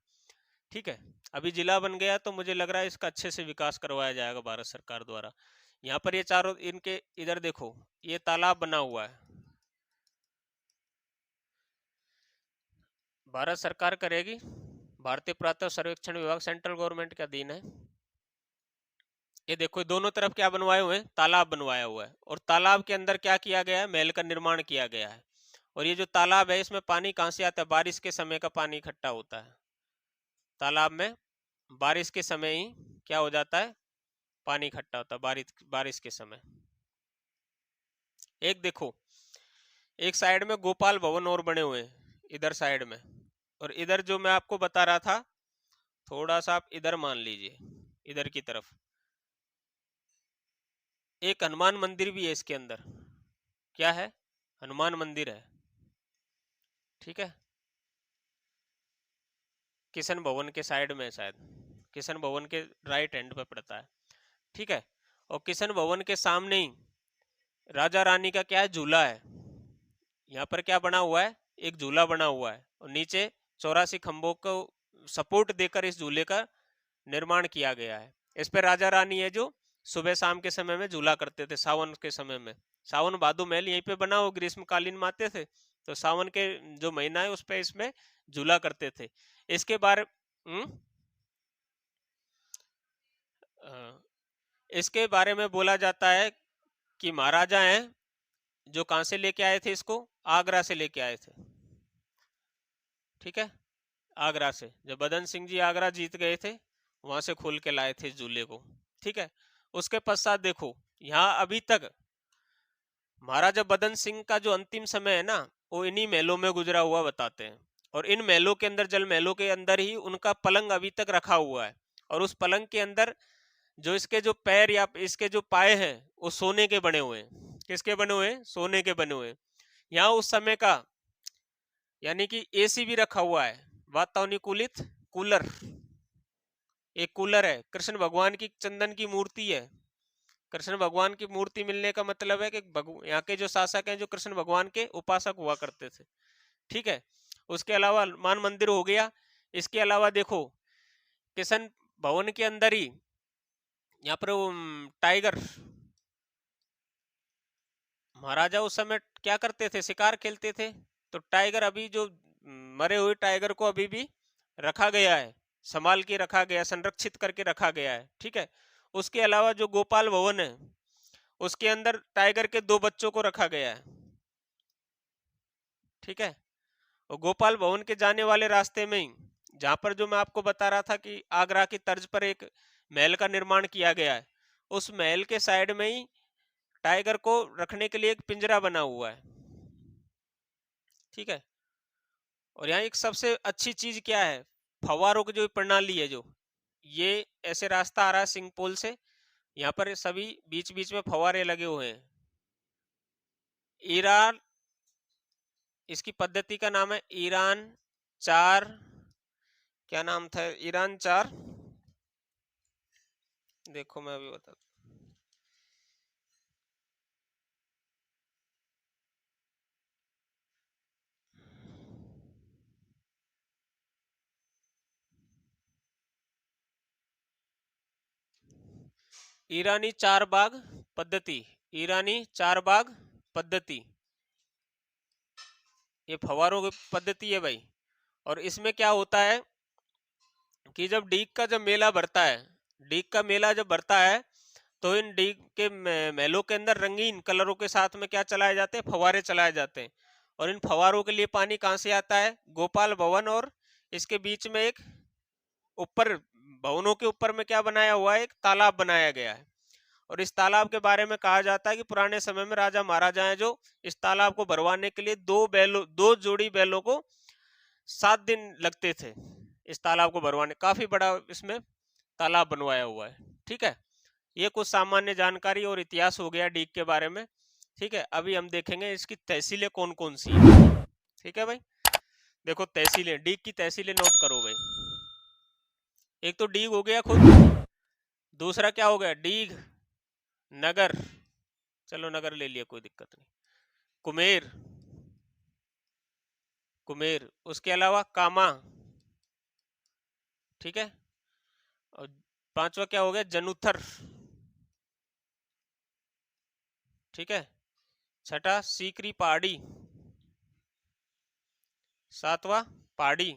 Speaker 1: ठीक है, अभी जिला बन गया तो मुझे लग रहा है इसका अच्छे से विकास करवाया जाएगा भारत सरकार द्वारा। यहाँ पर ये चारों इनके इधर देखो ये तालाब बना हुआ है, भारत सरकार करेगी, भारतीय पुरातत्व सर्वेक्षण विभाग सेंट्रल गवर्नमेंट के अधीन है। ये देखो दोनों तरफ क्या बनवाए हुए हैं? तालाब बनवाया हुआ है। और तालाब के अंदर क्या किया गया है? महल का निर्माण किया गया है। और ये जो तालाब है इसमें पानी कहाँ से आता है? बारिश के समय का पानी इकट्ठा होता है तालाब में। बारिश के समय ही क्या हो जाता है? पानी इकट्ठा होता है बारिश के समय। एक देखो एक साइड में गोपाल भवन और बने हुए हैं इधर साइड में, और इधर जो मैं आपको बता रहा था थोड़ा सा आप इधर मान लीजिए, इधर की तरफ एक हनुमान मंदिर भी है इसके अंदर। क्या है? हनुमान मंदिर है। ठीक है, किशन भवन के साइड में शायद, किशन भवन के राइट हैंड पे पड़ता है। ठीक है, और किशन भवन के सामने ही राजा रानी का क्या है? झूला है। यहाँ पर क्या बना हुआ है? एक झूला बना हुआ है और नीचे 84 खंभों को सपोर्ट देकर इस झूले का निर्माण किया गया है। इस पर राजा रानी है जो सुबह शाम के समय में झूला करते थे सावन के समय में। सावन भादो महल यहीं पे बना, वो ग्रीष्मकालीन में आते थे तो सावन के जो महीना है उस पे इसमें झूला करते थे। इसके बारे इसके बारे में बोला जाता है कि महाराजा हैं जो कहां से लेके आए थे इसको? आगरा से लेके आए थे। ठीक है, आगरा से जब बदन सिंह जी आगरा जीत गए थे वहां से खोल के लाए थे झूले को। ठीक है, उसके पश्चात देखो यहाँ अभी तक महाराजा बदन सिंह का जो अंतिम समय है ना, वो इन्हीं महलों में गुजरा हुआ बताते हैं। और इन महलों के अंदर, जल महलों के अंदर ही उनका पलंग अभी तक रखा हुआ है। और उस पलंग के अंदर जो इसके जो पैर या इसके जो पाए हैं वो सोने के बने हुए हैं। किसके बने हुए हैं? सोने के बने हुए हैं। यहाँ उस समय का यानी कि एसी भी रखा हुआ है, वातानुकूलित कूलर। एक कूलर है। कृष्ण भगवान की चंदन की मूर्ति है। कृष्ण भगवान की मूर्ति मिलने का मतलब है कि यहाँ के जो शासक हैं जो कृष्ण भगवान के उपासक हुआ करते थे। ठीक है। उसके अलावा हनुमान मंदिर हो गया। इसके अलावा देखो किशन भवन के अंदर ही यहाँ पर टाइगर, महाराजा उस समय क्या करते थे? शिकार खेलते थे। तो टाइगर अभी जो मरे हुए टाइगर को अभी भी रखा गया है, संभाल के रखा गया, संरक्षित करके रखा गया है। ठीक है। उसके अलावा जो गोपाल भवन है उसके अंदर टाइगर के 2 बच्चों को रखा गया है। ठीक है। और गोपाल भवन के जाने वाले रास्ते में ही, जहां पर जो मैं आपको बता रहा था कि आगरा की तर्ज पर एक महल का निर्माण किया गया है, उस महल के साइड में ही टाइगर को रखने के लिए एक पिंजरा बना हुआ है। ठीक है। और यहाँ एक सबसे अच्छी चीज क्या है? फव्वारों की जो प्रणाली है, जो ये ऐसे रास्ता आ रहा है सिंहपोल से, यहाँ पर सभी बीच बीच में फव्वारे लगे हुए हैं। ईरान, इसकी पद्धति का नाम है ईरान 4। क्या नाम था? ईरान 4। देखो मैं अभी बता, ईरानी 4 बाग पद्धति। ईरानी 4 बाग पद्धति, ये फव्वारों की पद्धति है भाई। और इसमें क्या होता है कि जब डीग का जब मेला भरता है, डीग का मेला जब भरता है, तो इन डीग के महलों के अंदर रंगीन कलरों के साथ में क्या चलाए जाते हैं? फव्वारे चलाए जाते हैं। और इन फव्वारों के लिए पानी कहाँ से आता है? गोपाल भवन और इसके बीच में एक ऊपर, भवनों के ऊपर में क्या बनाया हुआ है? एक तालाब बनाया गया है। और इस तालाब के बारे में कहा जाता है कि पुराने समय में राजा महाराजा हैं जो इस तालाब को भरवाने के लिए 2 जोड़ी बैलों को 7 दिन लगते थे इस तालाब को भरवाने। काफी बड़ा इसमें तालाब बनवाया हुआ है। ठीक है। ये कुछ सामान्य जानकारी और इतिहास हो गया डीग के बारे में। ठीक है। अभी हम देखेंगे इसकी तहसीलें कौन कौन सी है। ठीक है भाई। देखो तहसीलें, डीग की तहसीलें नोट करो भाई। एक तो डीग हो गया खुद, दूसरा क्या हो गया? डीग नगर, चलो नगर ले लिया, कोई दिक्कत नहीं। कुमेर, कुमेर। उसके अलावा कामा। ठीक है। और 5वां क्या हो गया? जनुथर। ठीक है। छठा सीकरी पहाड़ी। 7वां पहाड़ी।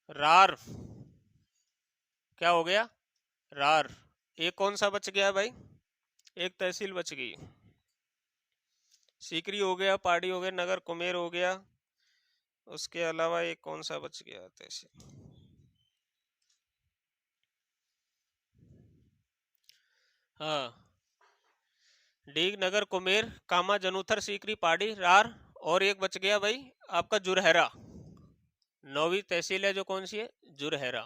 Speaker 1: रार, क्या हो गया? रार। एक कौन सा बच गया भाई? एक तहसील बच गई। सीकरी हो गया, पहाड़ी हो गया, नगर कुमेर हो गया। उसके अलावा एक कौन सा बच गया तहसील? हाँ, डीग नगर कुमेर कामा जनुथर सीकरी पहाड़ी रार। और एक बच गया भाई आपका जुरहरा। 9वीं तहसील है जो कौन सी है? जुरहरा।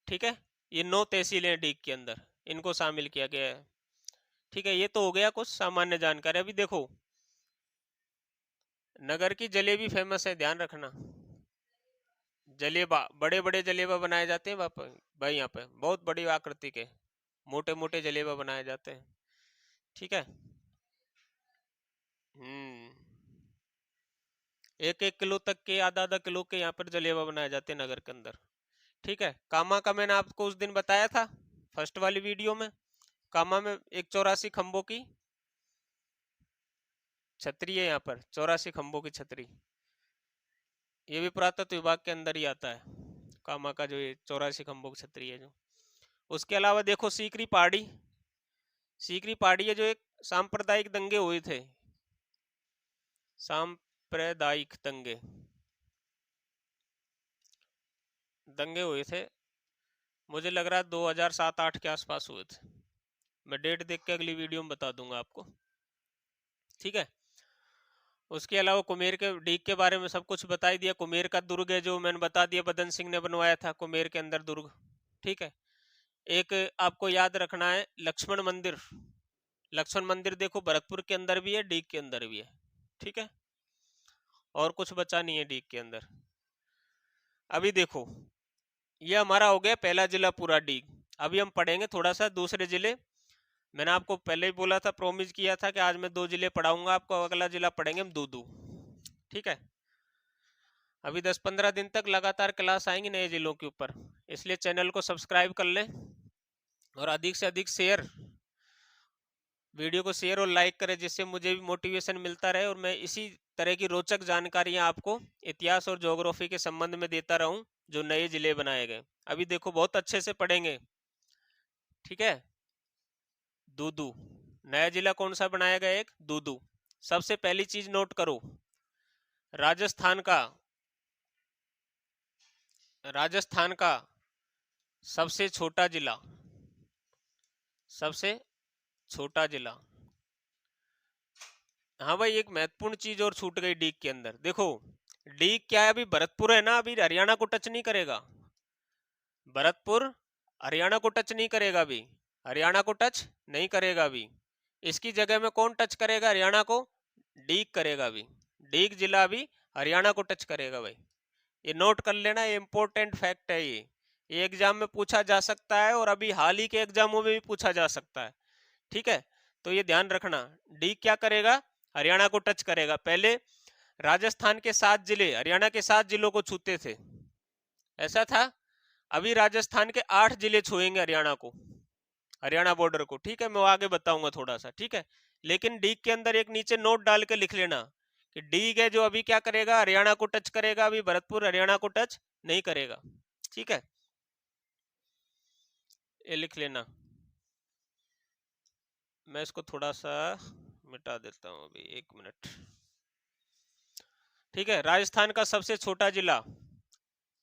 Speaker 1: ठीक है। ये 9 तहसीलें हैं डीग के अंदर, इनको शामिल किया गया है। ठीक है। ये तो हो गया कुछ सामान्य जानकारी। अभी देखो नगर की जलेबी फेमस है, ध्यान रखना। जलेबा, बड़े बड़े जलेबा बनाए जाते हैं भाई यहाँ पे बहुत बड़ी आकृति के मोटे मोटे जलेबा बनाए जाते हैं। ठीक है। हम्म, 1-1 किलो तक के, आधा आधा किलो के यहाँ पर जलेबा बनाए जाते हैं नगर के अंदर। ठीक है। कामा का मैंने आपको उस दिन बताया था फर्स्ट वाली वीडियो में। कामा में एक 84 खंभों की छतरी है, यहाँ पर 84 खंभों की छतरी। ये भी पुरातत्व विभाग के अंदर ही आता है, कामा का जो ये 84 खंभों की छतरी है जो। उसके अलावा देखो सीकरी पहाड़ी। सीकरी पहाड़ी है जो एक सांप्रदायिक दंगे हुए थे, सांप्रदायिक दंगे, दंगे हुए थे। मुझे लग रहा है 2007-8 के आसपास हुए थे। मैं डेट देख के अगली वीडियो में बता दूंगा आपको, ठीक है। उसके अलावा कुमेर के डीग के बारे में सब कुछ बता ही दिया। कुमेर का दुर्ग है जो मैंने बता दिया, बदन सिंह ने बनवाया था कुमेर के अंदर दुर्ग, ठीक है। एक आपको याद रखना है लक्ष्मण मंदिर। लक्ष्मण मंदिर देखो भरतपुर के अंदर भी है, डीग के अंदर भी है, ठीक है। और कुछ बचा नहीं है डीग के अंदर। अभी देखो ये हमारा हो गया पहला जिला पूरा डीग। अभी हम पढ़ेंगे थोड़ा सा दूसरे जिले। मैंने आपको पहले ही बोला था, प्रॉमिस किया था कि आज मैं 2 जिले पढ़ाऊंगा आपको। अगला जिला पढ़ेंगे हम दूदू, ठीक है। अभी 10-15 दिन तक लगातार क्लास आएंगी नए जिलों के ऊपर, इसलिए चैनल को सब्सक्राइब कर लें और अधिक से अधिक शेयर, वीडियो को शेयर और लाइक करें, जिससे मुझे भी मोटिवेशन मिलता रहे और मैं इसी तरह की रोचक जानकारियां आपको इतिहास और ज्योग्राफी के संबंध में देता रहूं जो नए जिले बनाए गए। अभी देखो बहुत अच्छे से पढ़ेंगे, ठीक है। दूदू नया जिला कौन सा बनाया गया? एक दूदू। सबसे पहली चीज नोट करो, राजस्थान का सबसे छोटा जिला, सबसे छोटा जिला। हाँ भाई, एक महत्वपूर्ण चीज और छूट गई डीग के अंदर। देखो डीग क्या है, अभी भरतपुर है ना, अभी हरियाणा को टच नहीं करेगा। भरतपुर हरियाणा को टच नहीं करेगा, अभी हरियाणा को टच नहीं करेगा। अभी इसकी जगह में कौन टच करेगा हरियाणा को? डीग करेगा। अभी डीग जिला अभी हरियाणा को टच करेगा भाई, ये नोट कर लेना, ये इंपॉर्टेंट फैक्ट है। ये एग्जाम में पूछा जा सकता है और अभी हाल ही के एग्जामों में भी पूछा जा सकता है, ठीक है। तो ये ध्यान रखना, डी क्या करेगा? हरियाणा को टच करेगा। पहले राजस्थान के 7 जिले हरियाणा के 7 जिलों को छूते थे, ऐसा था। अभी राजस्थान के 8 जिले छुएंगे हरियाणा को, हरियाणा बॉर्डर को, ठीक है। मैं आगे बताऊंगा थोड़ा सा, ठीक है। लेकिन डीग के अंदर एक नीचे नोट डाल के लिख लेना कि डीग है जो अभी क्या करेगा? हरियाणा को टच करेगा। अभी भरतपुर हरियाणा को टच नहीं करेगा, ठीक है। ये लिख लेना। मैं इसको थोड़ा सा मिटा देता हूं अभी, 1 मिनट, ठीक है। राजस्थान का सबसे छोटा जिला,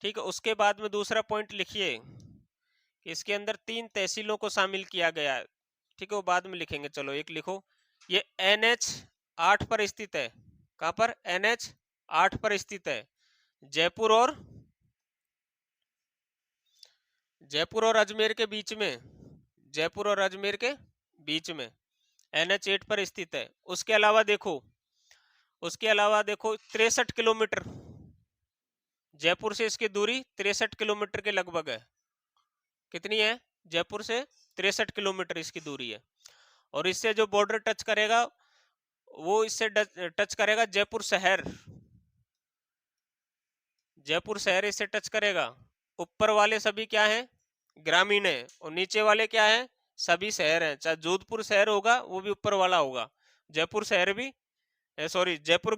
Speaker 1: ठीक है। उसके बाद में दूसरा पॉइंट लिखिए कि इसके अंदर 3 तहसीलों को शामिल किया गया है, ठीक है। वो बाद में लिखेंगे, चलो एक लिखो। ये NH 8 पर स्थित है। कहां पर? NH 8 पर स्थित है। जयपुर और अजमेर के बीच में, जयपुर और अजमेर के बीच में NH 8 पर स्थित है। उसके अलावा देखो 63 किलोमीटर, जयपुर से इसकी दूरी 63 किलोमीटर के लगभग है। कितनी है? जयपुर से 63 किलोमीटर इसकी दूरी है। और इससे जो बॉर्डर टच करेगा वो इससे टच करेगा जयपुर शहर, जयपुर शहर इससे टच करेगा। ऊपर वाले सभी क्या हैं? ग्रामीण है, और नीचे वाले क्या है? सभी शहर हैं। चाहे जोधपुर शहर होगा वो भी ऊपर वाला होगा, जयपुर शहर भी, सॉरी जयपुर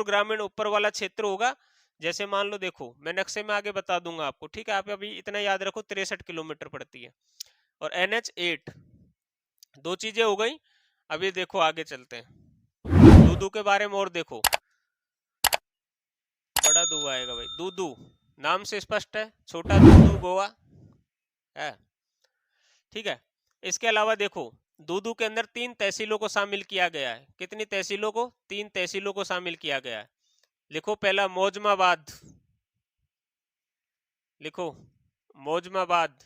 Speaker 1: ग्रामीण ऊपर वाला क्षेत्र होगा। जैसे मान लो, देखो मैं नक्शे में आगे बता दूंगा आपको, ठीक है। आप अभी इतना याद रखो, 63 किलोमीटर पड़ती है। और NH 8, 2 चीजें हो गई। अभी देखो आगे चलते हैं, दूदू के बारे में और देखो। बड़ा दू आएगा भाई, दूदू नाम से स्पष्ट है, छोटा दूदू गोवा है, ठीक है। इसके अलावा देखो दूदू के अंदर 3 तहसीलों को शामिल किया गया है। कितनी तहसीलों को? 3 तहसीलों को शामिल किया गया है। लिखो पहला मौजमाबाद, लिखो मौजमाबाद।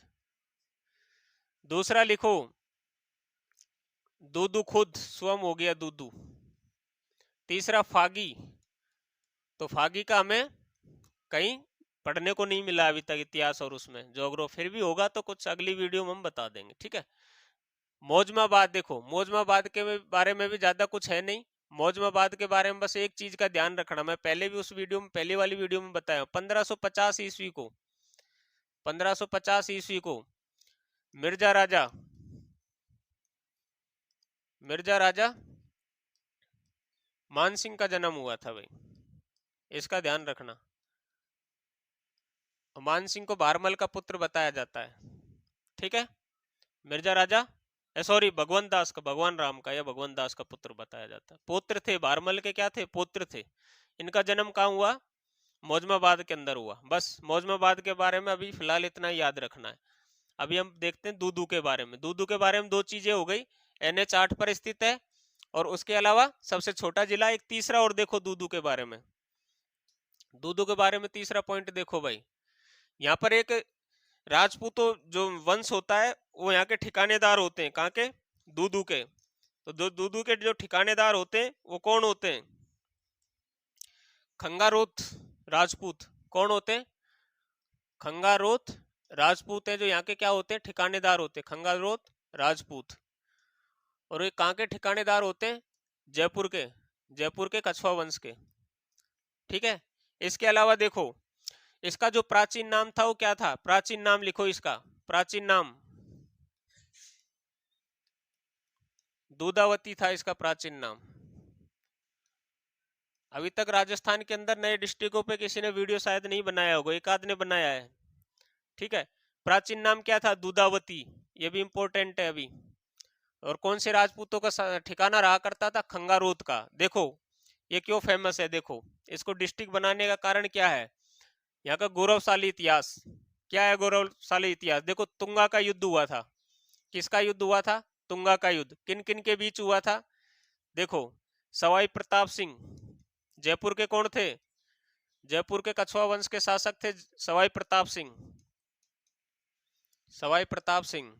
Speaker 1: दूसरा लिखो दूदू खुद, स्वयं हो गया दूदू। तीसरा फागी, तो फागी का हमें कहीं पढ़ने को नहीं मिला अभी तक इतिहास और उसमें ज्योग्राफी, फिर भी होगा तो कुछ अगली वीडियो में हम बता देंगे, ठीक है। मौजमाबाद, देखो मौजमाबाद के बारे में भी ज्यादा कुछ है नहीं। मौजमाबाद के बारे में बस एक चीज का ध्यान रखना, मैं पहले भी उस वीडियो में, पहली वाली वीडियो में बताया, 1550 ईस्वी को, 1550 ईस्वी को मिर्जा राजा मानसिंह का जन्म हुआ था भाई, इसका ध्यान रखना। मानसिंह को भारमल का पुत्र बताया जाता है, ठीक है। मिर्जा राजा, सॉरी भगवंत दास का, भगवान राम का या भगवंत दास का पुत्र बताया जाता है। पुत्र थे भारमल के, क्या थे? पुत्र थे। इनका जन्म कहाँ हुआ? मौजमाबाद के अंदर हुआ। बस मौजमाबाद के बारे में अभी फिलहाल इतना ही याद रखना है। अभी हम देखते हैं दूदू के बारे में। दूदू के बारे में दो चीजें हो गई, NH8 पर स्थित है और उसके अलावा सबसे छोटा जिला। एक तीसरा और देखो दूदू के बारे में, दूदू के बारे में तीसरा पॉइंट देखो भाई। यहाँ पर एक राजपूतों जो वंश होता है वो यहाँ के ठिकानेदार होते हैं। कहाँ के? दूदू के। तो दूदू के जो ठिकानेदार होते हैं वो कौन होते हैं? खंगारोत राजपूत। कौन होते हैं? खंगारोत राजपूत है जो यहाँ के क्या होते हैं? ठिकानेदार होते हैं, खंगारोत राजपूत। और ये कहाँ के ठिकानेदार होते हैं? जयपुर के, जयपुर के कछुआ वंश के। ठीक है। इसके अलावा देखो इसका जो प्राचीन नाम था वो क्या था? प्राचीन नाम लिखो इसका, प्राचीन नाम दूधावती था इसका प्राचीन नाम। अभी तक राजस्थान के अंदर नए डिस्ट्रिक्टों पे किसी ने वीडियो शायद नहीं बनाया होगा, एक आध ने बनाया है। ठीक है। प्राचीन नाम क्या था? दूधावती। ये भी इंपॉर्टेंट है अभी। और कौन से राजपूतों का ठिकाना रहा करता था? खंगारोत का। देखो ये क्यों फेमस है, देखो इसको डिस्ट्रिक्ट बनाने का कारण क्या है? यहाँ का गौरवशाली इतिहास। क्या है गौरवशाली इतिहास? देखो तुंगा का युद्ध हुआ था। किसका युद्ध हुआ था? तुंगा का युद्ध। किन किन के बीच हुआ था? देखो सवाई प्रताप सिंह, जयपुर के कौन थे? जयपुर के कछुआ वंश के शासक थे सवाई प्रताप सिंह, सवाई प्रताप सिंह।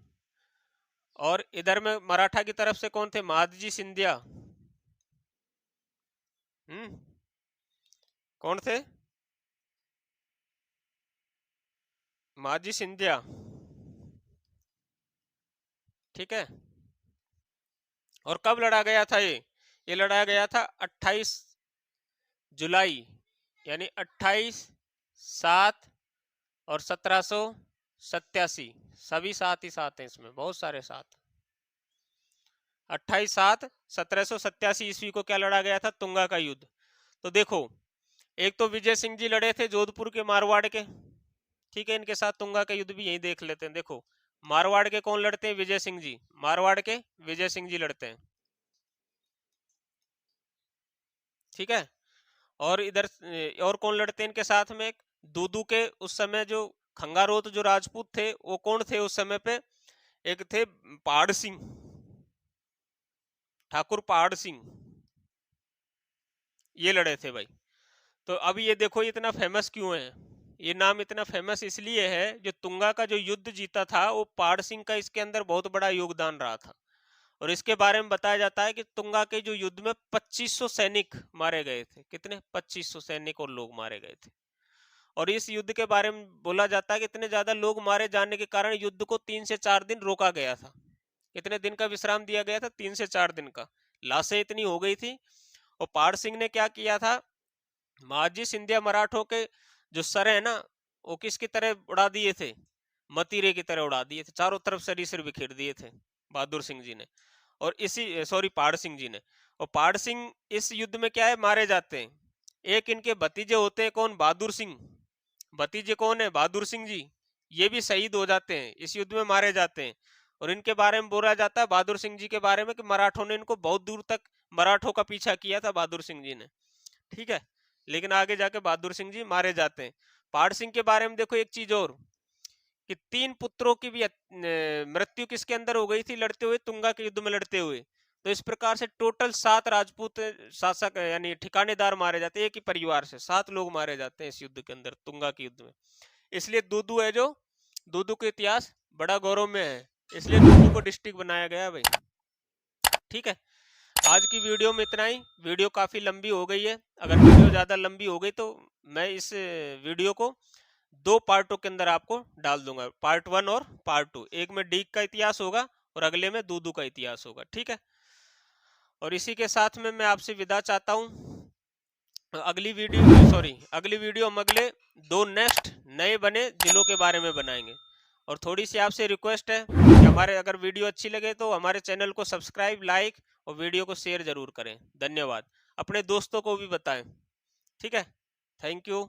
Speaker 1: और इधर में मराठा की तरफ से कौन थे? महादजी सिंधिया। कौन थे? महादजी सिंधिया। ठीक है। और कब लड़ा गया था ये लड़ाया गया था 28 जुलाई, यानी 28/7 और 1787। सभी साथ ही साथ हैं इसमें, बहुत सारे साथ। 28/7/1787 ईस्वी को क्या लड़ा गया था? तुंगा का युद्ध। तो देखो एक तो विजय सिंह जी लड़े थे जोधपुर के मारवाड़ के। ठीक है, इनके साथ तुंगा का युद्ध भी यही देख लेते हैं। देखो मारवाड़ के कौन लड़ते हैं? विजय सिंह जी। मारवाड़ के विजय सिंह जी लड़ते हैं। ठीक है। और इधर और कौन लड़ते हैं इनके साथ में? दूदू के उस समय जो खंगारोत जो राजपूत थे वो कौन थे उस समय पे? एक थे पहाड़ सिंह, ठाकुर पहाड़ सिंह, ये लड़े थे भाई। तो अभी ये देखो ये इतना फेमस क्यों है? ये नाम इतना फेमस इसलिए है जो तुंगा का जो युद्ध जीता था वो पहाड़ सिंह का इसके अंदर बहुत बड़ा योगदान रहा था। और इसके बारे में बताया जाता है कि तुंगा के जो युद्ध में 2500 सैनिक मारे गए थे। कितने? 2500 सैनिक और लोग मारे गए थे। और इस युद्ध के बारे में बोला जाता है कि इतने ज्यादा लोग मारे जाने के कारण युद्ध को 3 से 4 दिन रोका गया था। कितने दिन का विश्राम दिया गया था? 3 से 4 दिन का। लाशें इतनी हो गई थी। और पहाड़ सिंह ने क्या किया था? महाजी सिंधिया मराठों के जो सर है ना वो किसकी तरह उड़ा दिए थे? मतीरे की तरह उड़ा दिए थे, चारों तरफ सरीसर बिखेर दिए थे बहादुर सिंह जी ने। और इसी सॉरी पहाड़ सिंह जी ने। और पहाड़ सिंह इस युद्ध में क्या है? मारे जाते हैं। एक इनके भतीजे होते हैं कौन? बहादुर सिंह। भतीजे कौन है? बहादुर सिंह जी। ये भी शहीद हो जाते हैं, इस युद्ध में मारे जाते हैं। और इनके बारे में बोला जाता है बहादुर सिंह जी के बारे में कि मराठों ने इनको बहुत दूर तक मराठों का पीछा किया था बहादुर सिंह जी ने। ठीक है। लेकिन आगे जाके बहादुर सिंह जी मारे जाते हैं। पहाड़ सिंह के बारे में देखो एक चीज और कि 3 पुत्रों की भी मृत्यु किसके अंदर हो गई थी? लड़ते हुए, तुंगा के युद्ध में लड़ते हुए। तो इस प्रकार से टोटल 7 राजपूत शासक यानी ठिकानेदार मारे जाते हैं। एक ही परिवार से 7 लोग मारे जाते हैं इस युद्ध के अंदर, तुंगा के युद्ध में। इसलिए दूदू है जो दूदू का इतिहास बड़ा गौरव में है, इसलिए दूदू को डिस्ट्रिक्ट बनाया गया भाई। ठीक है। आज की वीडियो में इतना ही। वीडियो काफी लंबी हो गई है। अगर वीडियो ज्यादा लंबी हो गई तो मैं इस वीडियो को 2 पार्टों के अंदर आपको डाल दूंगा, पार्ट 1 और पार्ट 2। एक में डीग का इतिहास होगा और अगले में दूदू का इतिहास होगा। ठीक है। और इसी के साथ में मैं आपसे विदा चाहता हूँ। अगली वीडियो हम अगले 2 नेक्स्ट नए बने जिलों के बारे में बनाएंगे। और थोड़ी सी आपसे रिक्वेस्ट है कि हमारे अगर वीडियो अच्छी लगे तो हमारे चैनल को सब्सक्राइब, लाइक और वीडियो को शेयर जरूर करें। धन्यवाद। अपने दोस्तों को भी बताएं। ठीक है। Thank you.